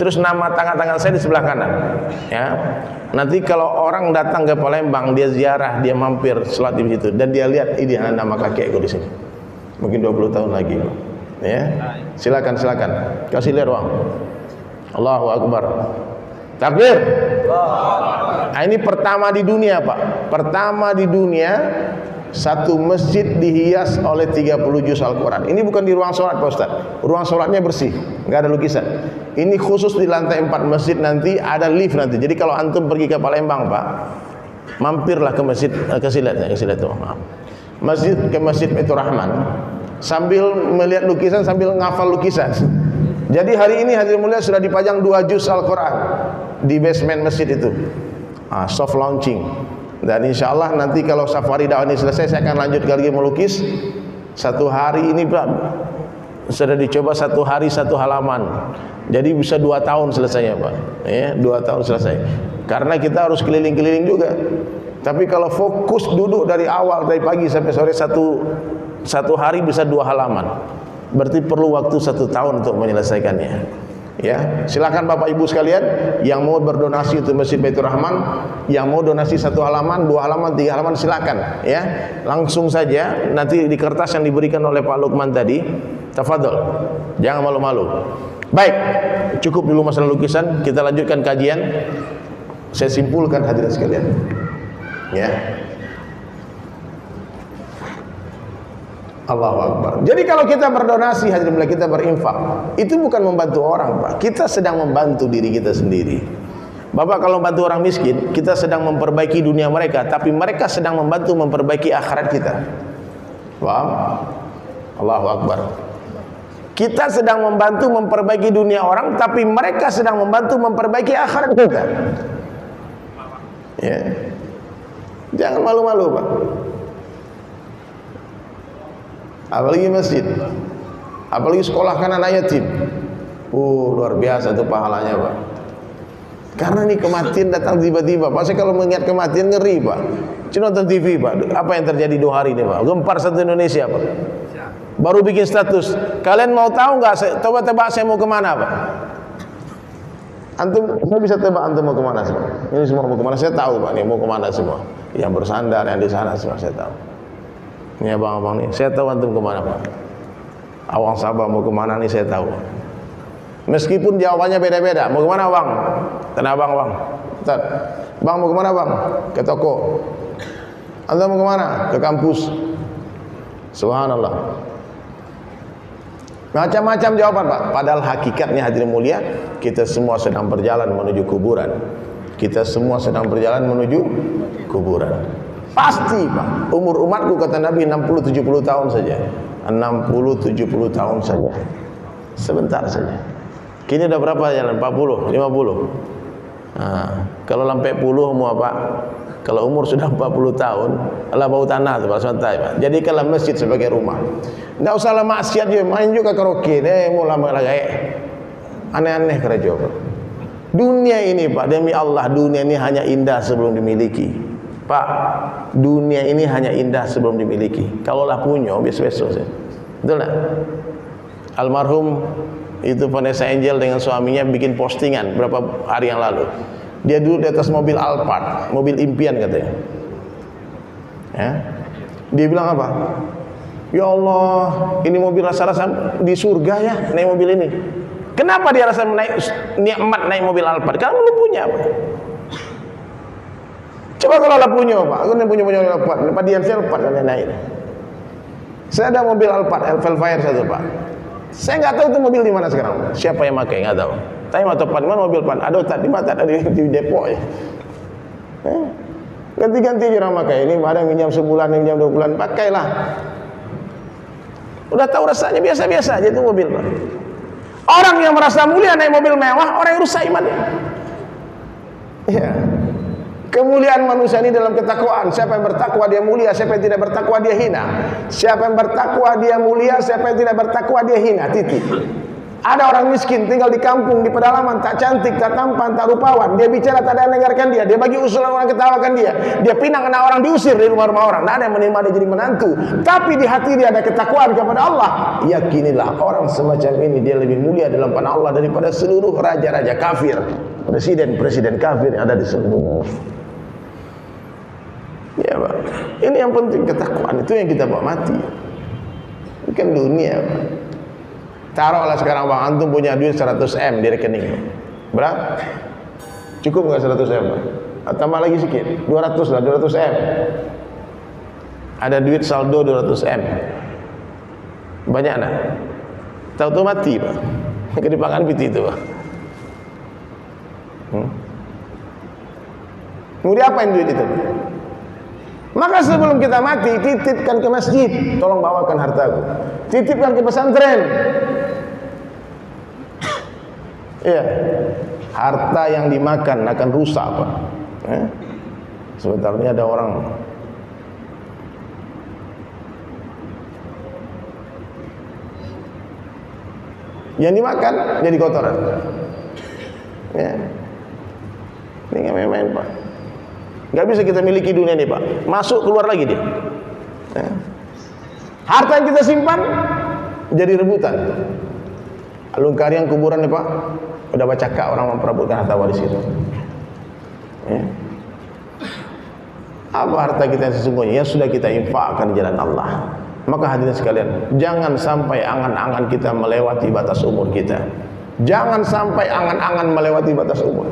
terus nama tangan saya di sebelah kanan. Ya. Nanti kalau orang datang ke Palembang, dia ziarah, dia mampir sholat di situ dan dia lihat ini nama kakekku di sini. Mungkin 20 tahun lagi. Ya. Silakan. Kasih lihat Bang. Allahu Akbar. Takbir. Ini pertama di dunia, Pak. Pertama di dunia satu masjid dihias oleh 30 juz Al-Quran. Ini bukan di ruang sholat Pak Ustaz. Ruang sholatnya bersih, nggak ada lukisan. Ini khusus di lantai 4 masjid, nanti ada lift nanti. Jadi kalau antum pergi ke Palembang Pak, mampirlah ke masjid, kasih lihat tuh. Masjid Baitur Rahman, sambil melihat lukisan, sambil ngafal lukisan. Jadi hari ini hadirin mulia sudah dipajang 2 juz Al-Quran di basement masjid itu. Soft launching. Dan insya Allah nanti kalau safari dakwah ini selesai, saya akan lanjut lagi melukis. 1 hari ini Pak sudah dicoba 1 hari 1 halaman. Jadi bisa 2 tahun selesainya Pak. Ya, 2 tahun selesai. Karena kita harus keliling-keliling juga. Tapi kalau fokus duduk dari awal, dari pagi sampai sore, satu hari bisa 2 halaman. Berarti perlu waktu 1 tahun untuk menyelesaikannya. Ya, silakan Bapak Ibu sekalian yang mau berdonasi untuk Masjid Baitur Rahman, yang mau donasi 1 halaman, 2 halaman, 3 halaman silakan ya. Langsung saja nanti di kertas yang diberikan oleh Pak Lukman tadi. Tafadhol. Jangan malu-malu. Baik, cukup dulu masalah lukisan, kita lanjutkan kajian. Saya simpulkan hadirin sekalian. Ya. Allahu Akbar. Jadi kalau kita berdonasi, hadirin, kita berinfak, itu bukan membantu orang Pak. Kita sedang membantu diri kita sendiri. Bapak kalau membantu orang miskin, kita sedang memperbaiki dunia mereka, tapi mereka sedang membantu memperbaiki akhirat kita. Paham? Allahu Akbar. Kita sedang membantu memperbaiki dunia orang, tapi mereka sedang membantu memperbaiki akhirat kita. Ya. Jangan malu-malu Pak. Apalagi masjid, apalagi sekolahkan anak yatim. Luar biasa itu pahalanya Pak. Karena ini kematian datang tiba-tiba Pak. Saya kalau mengingat kematian ngeri Pak. Cuma nonton TV Pak. Apa yang terjadi 2 hari ini Pak? Gempar satu Indonesia Pak. Baru bikin status. Kalian mau tahu nggak? Coba tebak saya mau kemana Pak? Antum, saya bisa tebak antum mau kemana semua. Ini semua mau kemana? Saya tahu Pak. Nih mau kemana semua? Yang bersandar, yang di sana semua saya tahu. Ini abang-abang nih, saya tahu antum kemana Pak. Awang Sabah mau kemana nih saya tahu. Meskipun jawabannya beda-beda. Mau kemana Bang? Tanah Abang Bang. Ustaz, Bang mau kemana Bang? Ke toko. Antum mau kemana? Ke kampus. Subhanallah. Macam-macam jawaban Pak. Padahal hakikatnya hadirin mulia, kita semua sedang berjalan menuju kuburan. Kita semua sedang berjalan menuju kuburan. Pasti Pak. Umur umatku kata Nabi 60-70 tahun saja. 60-70 tahun saja. Sebentar saja. Kini udah berapa jalan? 40, 50. Kalau sampai 10 mau Pak? Kalau umur sudah 40 tahun, Allah bau tanah tu Pak santai Pak. Jadikanlah masjid sebagai rumah. Enggak usahlah maksiat je, main juga karaoke deh, mula lagi. Aneh-aneh kerja Pak. Dunia ini Pak, demi Allah, dunia ini hanya indah sebelum dimiliki. Pak, dunia ini hanya indah sebelum dimiliki. Kalaulah punya, besok-besok saja. Betul tak? Almarhum itu Vanessa Angel dengan suaminya bikin postingan berapa hari yang lalu. Dia duduk di atas mobil Alphard, mobil impian katanya. Ya. Dia bilang apa? Ya Allah, ini mobil rasa-rasa di surga ya, naik mobil ini. Kenapa dia rasa nikmat naik mobil Alphard? Karena belum punya apa? Coba kalau lah punya Pak, aku punya Alphard, Pak Dian saya Alphard kan naik. Saya ada mobil Alphard, Velfire satu Pak. Saya nggak tahu itu mobil di mana sekarang. Siapa yang pakai nggak tahu. Tapi mata Pan, mana mobil Pan? Ada tak di mata ada di Depok ya. Ganti-ganti orang pakai. Ini ada minjam sebulan, minjam 2 bulan, pakailah. Udah tahu rasanya biasa-biasa aja itu mobil Pak. Orang yang merasa mulia naik mobil mewah, orang yang rusak imannya. Ya. Kemuliaan manusia ini dalam ketakwaan. Siapa yang bertakwa dia mulia, siapa yang tidak bertakwa dia hina. Siapa yang bertakwa dia mulia, siapa yang tidak bertakwa dia hina. Titik. Ada orang miskin tinggal di kampung, di pedalaman, tak cantik, tak tampan, tak rupawan. Dia bicara tak ada yang dengarkan dia. Dia bagi usulan orang ketawakan dia. Dia pinang kena orang diusir dari rumah-rumah orang. Tak ada yang menerima dia jadi menantu. Tapi di hati dia ada ketakwaan kepada Allah. Yakinilah orang semacam ini dia lebih mulia dalam pandangan Allah daripada seluruh raja-raja kafir, presiden-presiden kafir yang ada di seluruh dunia. Ya Pak, ini yang penting ketakwaan, itu yang kita bawa mati. Bukan dunia Pak. Taruhlah sekarang Bang Antum punya duit 100 M di rekening. Berapa? Cukup enggak 100 M? Tambah lagi sedikit, 200 lah, 200 M. Ada duit saldo 200 M. Banyak nak? Tahu-tahu mati Pak. Kedipangan piti itu Pak. Mau diapain duit itu? Maka sebelum kita mati, titipkan ke masjid. Tolong bawakan hartaku. Titipkan ke pesantren. Iya, harta yang dimakan akan rusak Pak. Sebentar ini ada orang yang dimakan jadi kotoran. Ya, ini nggak main-main Pak. Nggak bisa kita miliki dunia ini Pak. Masuk keluar lagi dia. Ya. Harta yang kita simpan jadi rebutan. Alun-kariang kuburan nih Pak. Udah baca kak orang memperebutkan harta waris itu. Ya. Apa harta kita yang sesungguhnya? Yang sudah kita infakkan di jalan Allah. Maka hadirin sekalian, jangan sampai angan-angan kita melewati batas umur kita. Jangan sampai angan-angan melewati batas umur.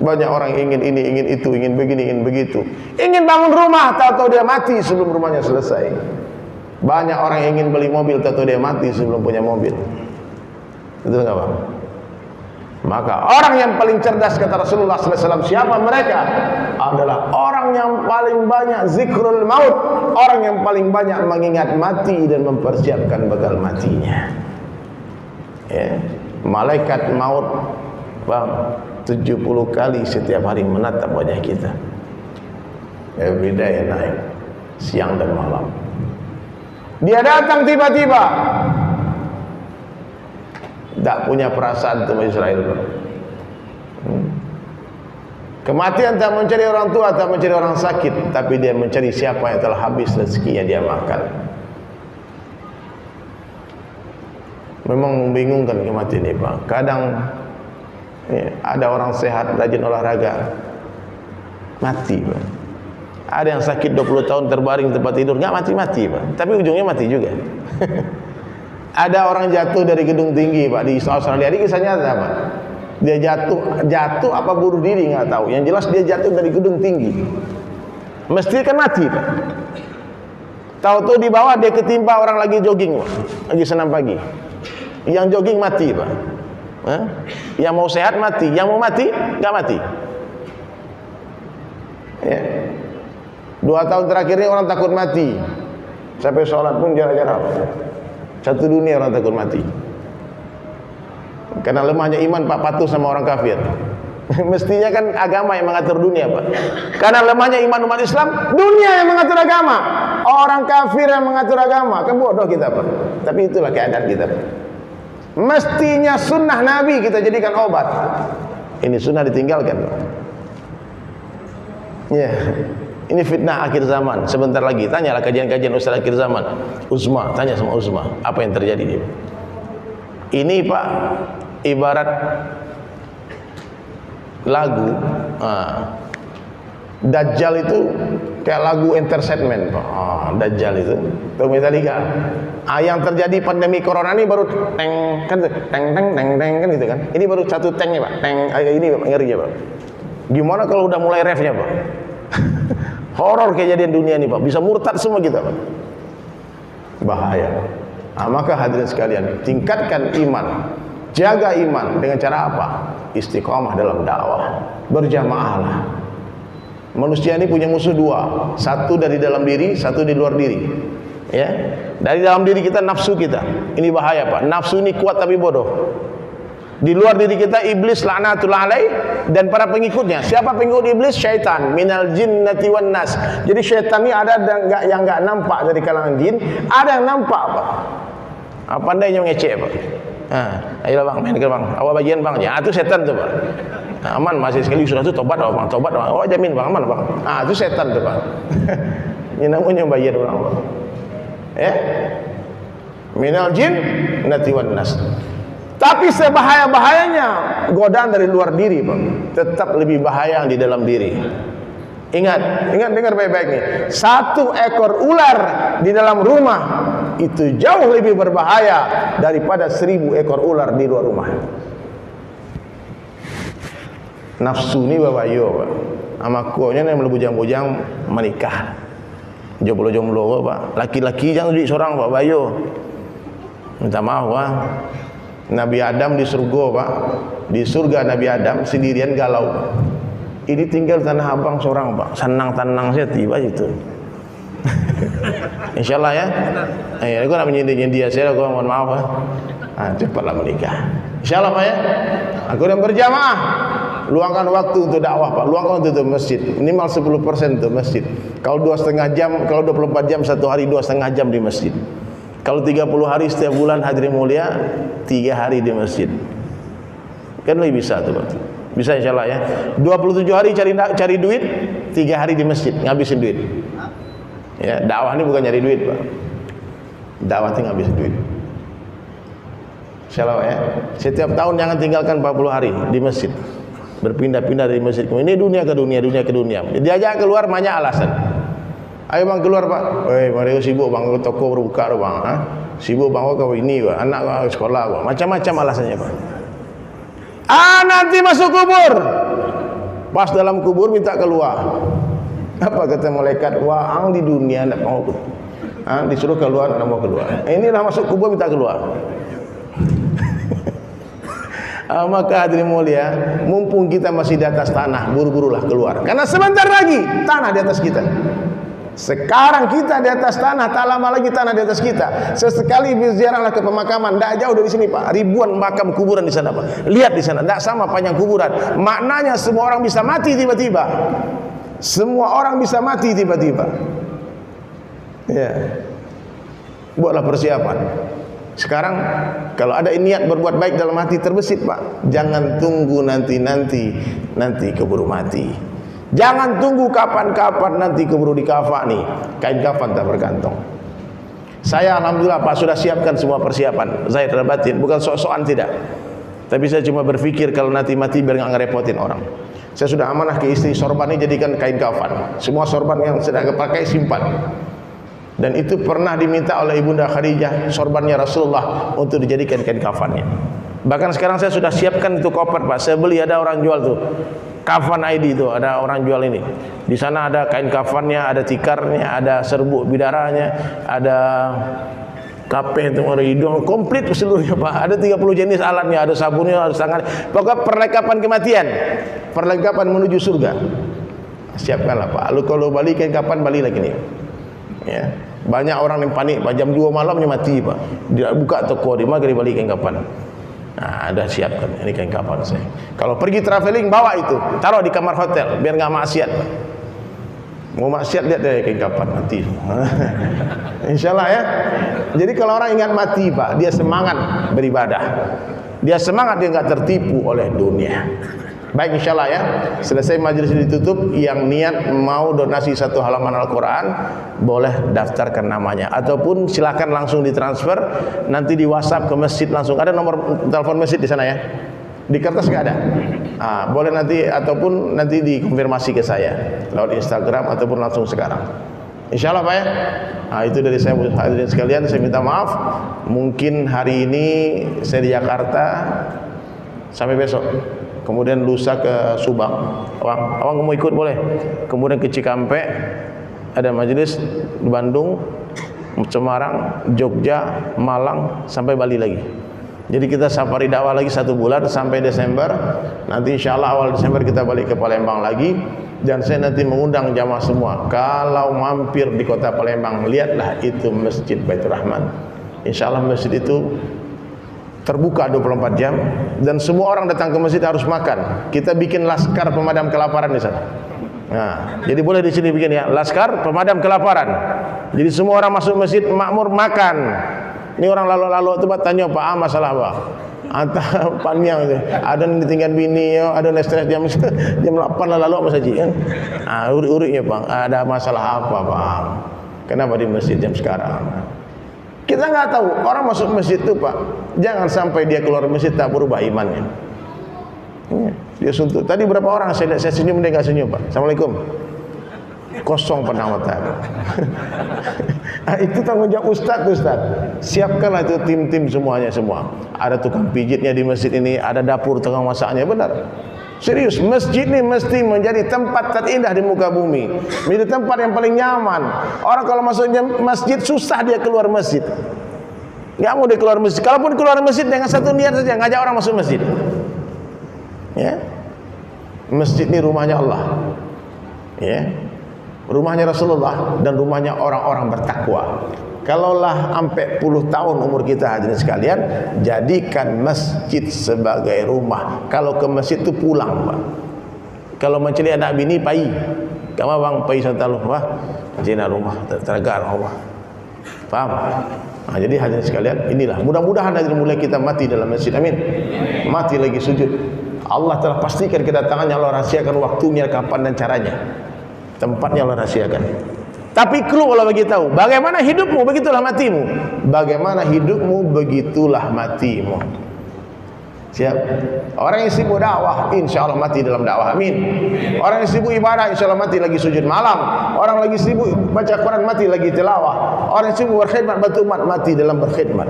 Banyak orang ingin ini, ingin itu, ingin begini, ingin begitu. Ingin bangun rumah, tahu-tahu dia mati sebelum rumahnya selesai. Banyak orang yang ingin beli mobil, tahu-tahu dia mati sebelum punya mobil. Betul nggak Pak? Maka orang yang paling cerdas kata Rasulullah SAW, siapa mereka? Adalah orang yang paling banyak zikrul maut, orang yang paling banyak mengingat mati dan mempersiapkan bekal matinya. Ya. Malaikat maut Bang 70 kali setiap hari menatap wajah kita. Every day and night, siang dan malam. Dia datang tiba-tiba. Tak punya perasaan itu Israel. Kematian tak mencari orang tua, tak mencari orang sakit, tapi dia mencari siapa yang telah habis rezeki yang dia makan. Memang membingungkan kematian ini Pak. Kadang ya, ada orang sehat, rajin olahraga, mati Pak. Ada yang sakit 20 tahun terbaring tempat tidur, nggak mati-mati Pak, tapi ujungnya mati juga. Ada orang jatuh dari gedung tinggi Pak di Australia, ini kisahnya ada Pak. Dia jatuh apa bunuh diri nggak tahu. Yang jelas dia jatuh dari gedung tinggi. Mesti kan mati Pak. Tahu-tahu di bawah dia ketimpa orang lagi jogging Pak, lagi senam pagi. Yang jogging mati Pak. Yang mau sehat mati, yang mau mati nggak mati. Ya. 2 tahun terakhir ini orang takut mati. Sampai sholat pun jarang-jarang. Satu dunia orang takut mati. Karena lemahnya iman Pak, patuh sama orang kafir. Mestinya kan agama yang mengatur dunia, Pak. Karena lemahnya iman umat Islam, dunia yang mengatur agama. Orang kafir yang mengatur agama. Kan bodoh kita, Pak. Tapi itulah keadaan kita, Pak. Mestinya sunnah Nabi kita jadikan obat. Ini sunnah ditinggalkan, Pak. Ya. Ini fitnah akhir zaman. Sebentar lagi tanyalah kajian-kajian Ustaz akhir zaman. Uzma, tanya sama Uzma, apa yang terjadi ini? Ini, Pak, ibarat lagu Dajjal itu kayak lagu entertainment, Pak. Dajjal itu tuh Metallica. Yang terjadi pandemi corona ini baru teng kan teng kan gitu kan. Ini baru satu tengnya, Pak. Teng ini ngeri ya, Pak. Gimana kalau udah mulai refnya, Pak? Horor kejadian dunia ini, Pak. Bisa murtad semua kita, Pak. Bahaya. Maka hadirin sekalian, tingkatkan iman. Jaga iman dengan cara apa? Istiqomah dalam dakwah. Berjamaahlah. Manusia ini punya musuh dua. Satu dari dalam diri, satu di luar diri. Ya. Dari dalam diri kita nafsu kita. Ini bahaya, Pak. Nafsu ini kuat tapi bodoh. Di luar diri kita iblis laknatullah alaih dan para pengikutnya. Siapa pengikut iblis? Syaitan. Minal jinnati wan nas. Jadi syaitan ini ada yang enggak nampak dari kalangan jin, ada yang nampak, Pak. Pandainya mengecek, Pak. Ayolah bang, main ke bang, awak bagian bang, ya itu setan tuh, Pak. Aman, masih sekali sudah tuh tobat bang, tobat bang, oh jamin bang, aman bang. Itu setan tuh, Pak. Ini namanya bagian orang, Pak. Ya, minal jin nati wan nas. Tapi sebahaya-bahayanya godaan dari luar diri, Pak, tetap lebih bahaya yang di dalam diri. Ingat dengar baik-baik nih. 1 ekor ular di dalam rumah itu jauh lebih berbahaya daripada 1000 ekor ular di luar rumah. Nafsu ni babayo, Pak. Amakonya yang melebujang-bujang menikah. Jomblo-jomblo, Pak. Laki-laki jangan jadi seorang, Pak, bayo. Minta maaf, Pak. Nabi Adam di surga, Pak. Di surga Nabi Adam sendirian galau, Pak. Ini tinggal Tanah Abang seorang, Pak. Senang-tenang saya tiba itu. Insyaallah ya. Aku nak menyindir-nyindir saya, aku mohon maaf, Pak. Cepatlah menikah. Insyaallah, Pak ya. Aku dan berjamaah. Luangkan waktu untuk dakwah, Pak. Luangkan waktu untuk masjid. Minimal 10% untuk masjid. Kalau 2,5 jam, kalau 24 jam satu hari 2,5 jam di masjid. Kalau 30 hari setiap bulan hadirin mulia 3 hari di masjid. Kan lebih bisa tuh, Pak. Bisa insyaallah ya. 27 hari cari duit, 3 hari di masjid ngabisin duit. Ya, dakwah ini bukan nyari duit, Pak. Dakwah itu ngabisin duit. Insyaallah ya. Setiap tahun jangan tinggalkan 40 hari di masjid. Berpindah-pindah dari masjid. Ini dunia ke dunia, dunia ke dunia. Diajak keluar banyak alasan. Ayo bang keluar, Pak. Mari sibuk bang, toko berbuka bang. Sibuk bang, kau ini, Pak. Anak sekolah, Pak. Macam-macam alasannya, Pak. Nanti masuk kubur. Pas dalam kubur minta keluar. Apa kata malaikat? Wah, di dunia tidak mau. Disuruh keluar, tidak mau keluar. Inilah masuk kubur minta keluar. Maka hadirin mulia, mumpung kita masih di atas tanah, buru-burulah keluar. Karena sebentar lagi tanah di atas kita. Sekarang kita di atas tanah, tak lama lagi tanah di atas kita. Sesekali berziarahlah ke pemakaman, tidak jauh dari sini, Pak. Ribuan makam kuburan di sana, Pak. Lihat di sana, tidak sama panjang kuburan. Maknanya semua orang bisa mati tiba-tiba. Semua orang bisa mati tiba-tiba. Ya. Buatlah persiapan. Sekarang kalau ada niat berbuat baik dalam hati terbesit, Pak. Jangan tunggu nanti keburu mati. Jangan tunggu kapan-kapan nanti keburu dikafani. Kain kafan tak bergantung. Saya alhamdulillah, Pak, sudah siapkan semua persiapan zahir dan batin, bukan sok-sokan tidak. Tapi saya cuma berpikir kalau nanti mati biar nggak ngerepotin orang. Saya sudah amanah ke istri, sorban ini jadikan kain kafan. Semua sorban yang sedang pakai simpan. Dan itu pernah diminta oleh Ibunda Khadijah, sorbannya Rasulullah, untuk dijadikan kain kafannya. Bahkan sekarang saya sudah siapkan itu koper, Pak. Saya beli, ada orang jual tuh kafan ID itu, ada orang jual ini. Di sana ada kain kafannya, ada tikarnya, ada serbuk bidaranya, ada kapeh untuk orang hidung, komplit seluruhnya, Pak. Ada 30 jenis alatnya, ada sabunnya, ada tangan. Pokoknya perlengkapan kematian, perlengkapan menuju surga. Siapkanlah, Pak. Lalu kalau balik kain kafan, balik lagi nih. Ya. Banyak orang yang panik, Pak. Jam 2 malamnya mati, Pak. Dia buka toko, dia maghrib balik kain kafan. Nah, ada siapkan ini kain kafan saya. Kalau pergi traveling bawa itu, taruh di kamar hotel biar nggak maksiat. Mau maksiat lihat deh kain kafan mati. Insyaallah ya. Jadi kalau orang ingat mati Pak, dia semangat beribadah. Dia semangat, dia nggak tertipu oleh dunia. Baik, insyaallah ya. Selesai majelis ditutup, yang niat mau donasi 1 halaman Al-Quran boleh daftarkan namanya, ataupun silakan langsung ditransfer nanti di WhatsApp ke masjid langsung. Ada nomor telepon masjid di sana ya. Di kertas nggak ada. Boleh nanti, ataupun nanti dikonfirmasi ke saya lewat Instagram ataupun langsung sekarang. Insyaallah Pak ya. Itu dari saya, hadirin sekalian. Saya minta maaf. Mungkin hari ini saya di Jakarta sampai besok. Kemudian lusa ke Subang. Awang mau ikut boleh. Kemudian ke Cikampek ada majelis, di Bandung, Semarang, Jogja, Malang, sampai Bali lagi. Jadi kita safari dakwah lagi 1 bulan sampai Desember. Nanti insyaallah awal Desember kita balik ke Palembang lagi. Dan saya nanti mengundang jamaah semua, kalau mampir di kota Palembang, lihatlah itu Masjid Baitur Rahman. Insyaallah masjid itu terbuka 24 jam dan semua orang datang ke masjid harus makan. Kita bikin laskar pemadam kelaparan di sana. Jadi boleh di sini bikin ya, laskar pemadam kelaparan. Jadi semua orang masuk masjid makmur makan. Ini orang lalu-lalu itu tanya Pak, masalah apa? Antara panjang tu. Ada yang ditinggal bini, ada yang stres jam 8 lalu apa saja kan? Urik-uriknya Bang, ada masalah apa Bang? Kenapa di masjid jam sekarang? Kita nggak tahu. Orang masuk masjid itu Pak, jangan sampai dia keluar masjid tak berubah imannya. Dia suntuk. Tadi berapa orang saya senyum, dia nggak senyum Pak. Assalamualaikum. Kosong pandang mata. Itu tanggung jawab Ustaz. Siapkanlah itu tim-tim semuanya semua. Ada tukang pijitnya di masjid ini, ada dapur tukang masaknya, benar. Serius, masjid ini mesti menjadi tempat terindah di muka bumi. Menjadi tempat yang paling nyaman. Orang kalau masuk masjid susah dia keluar masjid. Nggak mau dia keluar masjid. Kalaupun keluar masjid dengan satu niat saja, ngajak orang masuk masjid. Ya, masjid ini rumahnya Allah. Ya, rumahnya Rasulullah dan rumahnya orang-orang bertakwa. Kalaulah sampai puluh tahun umur kita hadirin sekalian, jadikan masjid sebagai rumah. Kalau ke masjid itu pulang Pak. Kalau mencari anak bini pai, kamu bang pai santalu wah, jina rumah tergar Allah. Paham? Jadi hadirin sekalian, inilah mudah-mudahan hadirin mulai kita mati dalam masjid. Amin. Mati lagi sujud. Allah telah pastikan kedatangannya, Allah rahsiakan waktunya, kapan dan caranya. Tempatnya Allah rahsiakan. Tapi clue Allah bagi tahu, bagaimana hidupmu begitulah matimu. Bagaimana hidupmu begitulah matimu. Siap? Orang yang sibuk dakwah, insyaallah mati dalam dakwah. Amin. Orang yang sibuk ibadah, insyaallah mati lagi sujud malam. Orang lagi sibuk baca Quran, mati lagi tilawah. Orang yang sibuk berkhidmat bantu umat, mati dalam berkhidmat.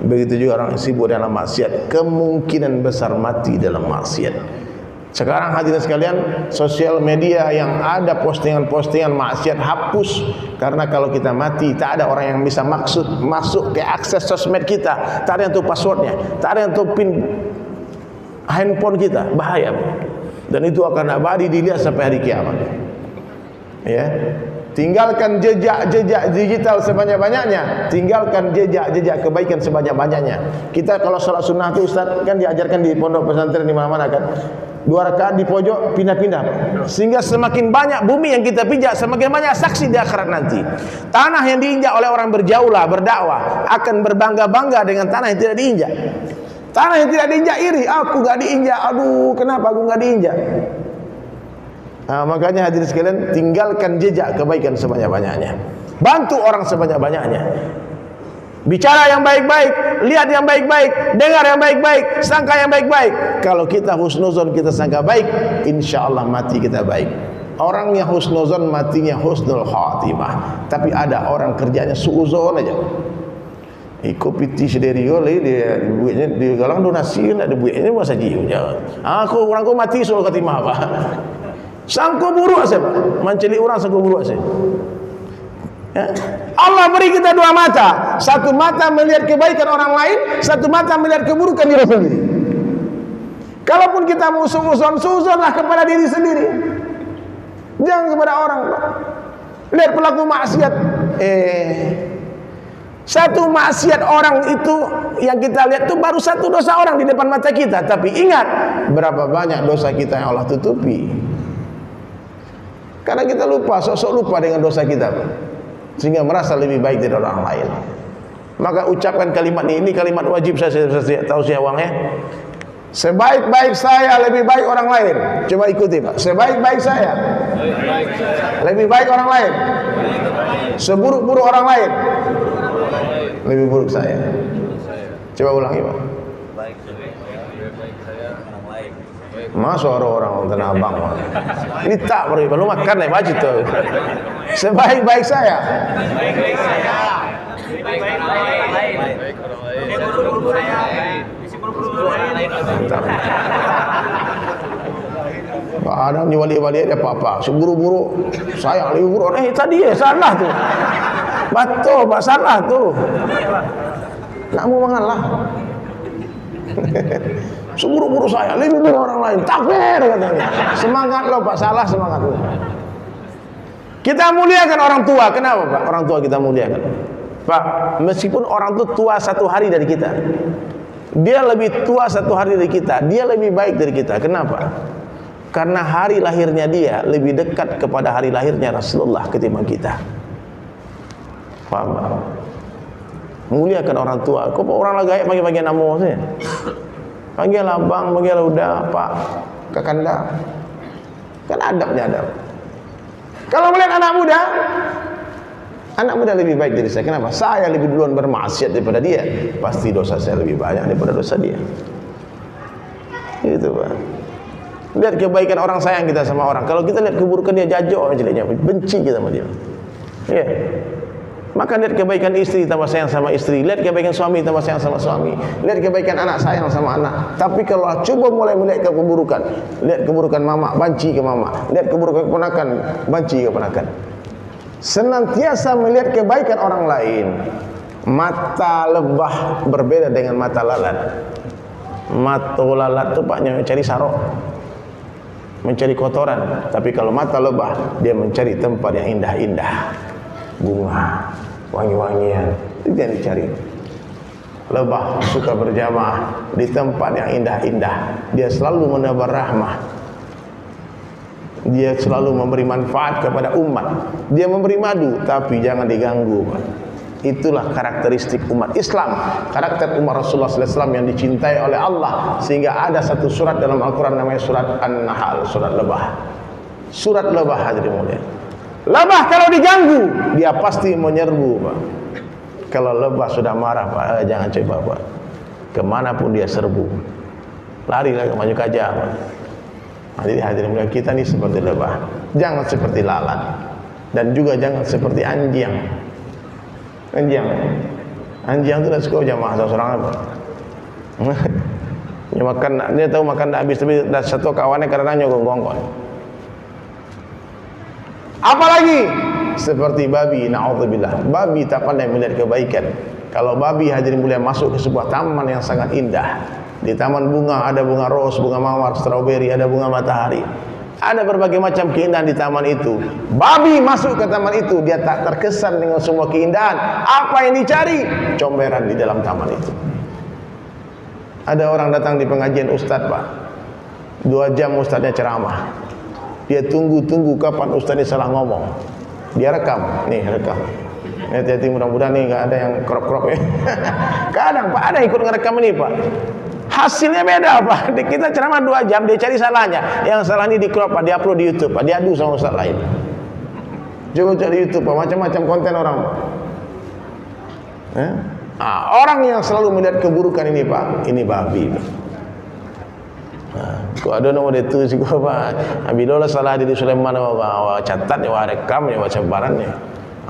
Begitu juga orang yang sibuk dalam maksiat, kemungkinan besar mati dalam maksiat. Sekarang hadirin sekalian, sosial media yang ada postingan-postingan maksiat hapus, karena kalau kita mati tak ada orang yang bisa masuk ke akses sosmed kita, tak ada yang tahu passwordnya, tak ada yang tahu pin handphone kita, bahaya. Dan itu akan abadi dilihat sampai hari kiamat. Ya, tinggalkan jejak-jejak digital sebanyak-banyaknya, tinggalkan jejak-jejak kebaikan sebanyak-banyaknya. Kita kalau sholat sunnah itu Ustaz kan diajarkan di pondok pesantren di mana-mana kan. 2 rakaat di pojok pindah-pindah, sehingga semakin banyak bumi yang kita pijak, semakin banyak saksi di akhirat nanti. Tanah yang diinjak oleh orang berjaulah berdakwah akan berbangga-bangga dengan tanah yang tidak diinjak. Tanah yang tidak diinjak iri, aku gak diinjak, aduh kenapa aku gak diinjak. Makanya hadirin sekalian, tinggalkan jejak kebaikan sebanyak-banyaknya, bantu orang sebanyak-banyaknya. Bicara yang baik-baik, lihat yang baik-baik, dengar yang baik-baik, sangka yang baik-baik. Kalau kita husnuzon, kita sangka baik, insyaallah mati kita baik. Orang yang husnuzon matinya husnul khatimah. Tapi ada orang kerjanya suuzon aja. Kopi tis dari oleh dia buatnya di galang donasi nak buat ini masa jiu jangan. Aku orangku mati soal khatimah apa? Sangko buruk saya, menceli orang sangko buruk saya. Ya. Allah beri kita 2 mata. Satu mata melihat kebaikan orang lain, satu mata melihat keburukan diri sendiri. Kalaupun kita mau suzonlah kepada diri sendiri, jangan kepada orang. Lihat pelaku maksiat, Satu maksiat orang itu yang kita lihat itu baru satu dosa orang di depan mata kita, tapi ingat berapa banyak dosa kita yang Allah tutupi. Karena kita lupa, sok-sok lupa dengan dosa kita, sehingga merasa lebih baik dari orang lain. Maka ucapkan kalimat ini kalimat wajib. Saya tahu sih awangnya. Sebaik-baik saya lebih baik orang lain. Coba ikuti Pak. Sebaik-baik saya lebih baik orang lain. Seburuk-buruk orang lain lebih buruk saya. Coba ulangi Pak. Masuk orang tanah abang. Ini tak beri, lu makan nih baju tuh. Sebaik-baik saya. Pak Adam ni wali-wali dia apa-apa. Seburu-buru saya lebih buruk. Tadi salah tu. Betul Pak, salah tu. Nak mau mengalah. Seburu-buru saya lebih buruk orang lain. Takbir katanya. Semangat lo Pak, salah semangat lo. Kita muliakan orang tua. Kenapa Pak? Orang tua kita muliakan. Pak, meskipun orang tua satu hari dari kita, dia lebih tua satu hari dari kita, dia lebih baik dari kita. Kenapa? Karena hari lahirnya dia lebih dekat kepada hari lahirnya Rasulullah ketimbang kita. Paham? Muliakan orang tua. Kok orang lagi panggil-panggil nama saya? Panggil abang, panggil udah, Pak, kakanda. Kan adabnya adab. Kalau melihat anak muda lebih baik dari saya. Kenapa? Saya lebih duluan bermaksiat daripada dia. Pasti dosa saya lebih banyak daripada dosa dia. Itu Pak. Lihat kebaikan orang, sayang kita sama orang. Kalau kita lihat keburukan dia, jajok jeleknya, benci kita sama dia. Ya. Maka lihat kebaikan istri, tambah sayang sama istri. Lihat kebaikan suami, tambah sayang sama suami. Lihat kebaikan anak, sayang sama anak. Tapi kalau coba mulai melihat keburukan, lihat keburukan mama, benci ke mama. Lihat keburukan keponakan, benci ke keponakan. Senantiasa melihat kebaikan orang lain. Mata lebah berbeda dengan mata lalat. Mata lalat itu paknya mencari sarok, mencari kotoran. Tapi kalau mata lebah, dia mencari tempat yang indah-indah, bunga, wangi-wangian, itu yang dicari. Lebah suka berjamaah di tempat yang indah-indah. Dia selalu menebar rahmah. Dia selalu memberi manfaat kepada umat. Dia memberi madu, tapi jangan diganggu. Itulah karakteristik umat Islam, karakter umat Rasulullah SAW yang dicintai oleh Allah. Sehingga ada satu surat dalam Al-Quran namanya surat An-Nahl, surat lebah. Surat lebah hadirin mulia. Lebah kalau diganggu, dia pasti menyerbu Pak. Kalau lebah sudah marah Pak, jangan coba Pak. Kemanapun dia serbu, lari ke maju kaca Pak. Jadi hadirin mulia, kita ini seperti lebah, jangan seperti lalat, dan juga jangan seperti anjing. Anjing itu dah suka jamaah seorang apa? Dia makan, dia tahu makan dah habis, tapi dah satu kawannya kadang nyogong-gongkon. Apalagi seperti babi, na'udzubillah. Babi tak pandai melihat kebaikan. Kalau babi hadirin mulia masuk ke sebuah taman yang sangat indah. Di taman bunga ada bunga ros, bunga mawar, strawberry, ada bunga matahari. Ada berbagai macam keindahan di taman itu. Babi masuk ke taman itu, dia tak terkesan dengan semua keindahan. Apa yang dicari? Comberan di dalam taman itu. Ada orang datang di pengajian ustaz Pak, 2 jam ustaznya ceramah. Dia tunggu-tunggu kapan ustaz ini salah ngomong. Dia rekam, nih rekam. Hati-hati, mudah-mudahan nih nggak ada yang crop-crop ya. Kadang Pak ada yang ikut ngerekam ini Pak. Hasilnya beda Pak. Kita ceramah 2 jam, dia cari salahnya. Yang salah ini di crop Pak, dia upload di YouTube Pak, diadu sama ustaz lain. Coba cari YouTube Pak, macam-macam konten orang Pak. Orang yang selalu melihat keburukan ini Pak, ini babi Pak. Kau ada nama dia tu sih kau Pak. Bila salah di Sulaiman catat ya, rekam ya, sebarannya.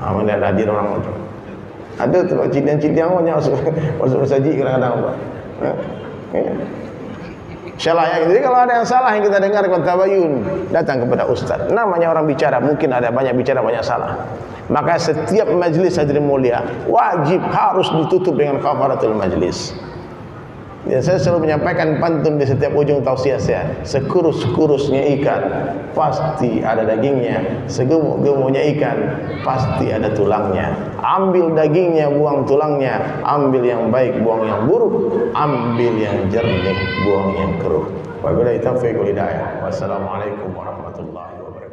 Melihat hadir orang itu. Ada tu Pak, cintian-cintian orang masuk saji kadang-kadang Pak. Salah ya. Jadi kalau ada yang salah yang kita dengar tabayun, datang kepada ustaz. Namanya orang bicara, mungkin ada banyak bicara, banyak salah. Maka setiap majlis hadirin mulia wajib harus ditutup dengan kafaratul majlis. Ya, saya selalu menyampaikan pantun di setiap ujung tausiah saya. Sekurus-kurusnya ikan pasti ada dagingnya, segemuk-gemuknya ikan pasti ada tulangnya. Ambil dagingnya, buang tulangnya. Ambil yang baik, buang yang buruk. Ambil yang jernih, buang yang keruh. Wabillahi taufiq wal hidayah. Wassalamualaikum warahmatullahi wabarakatuh.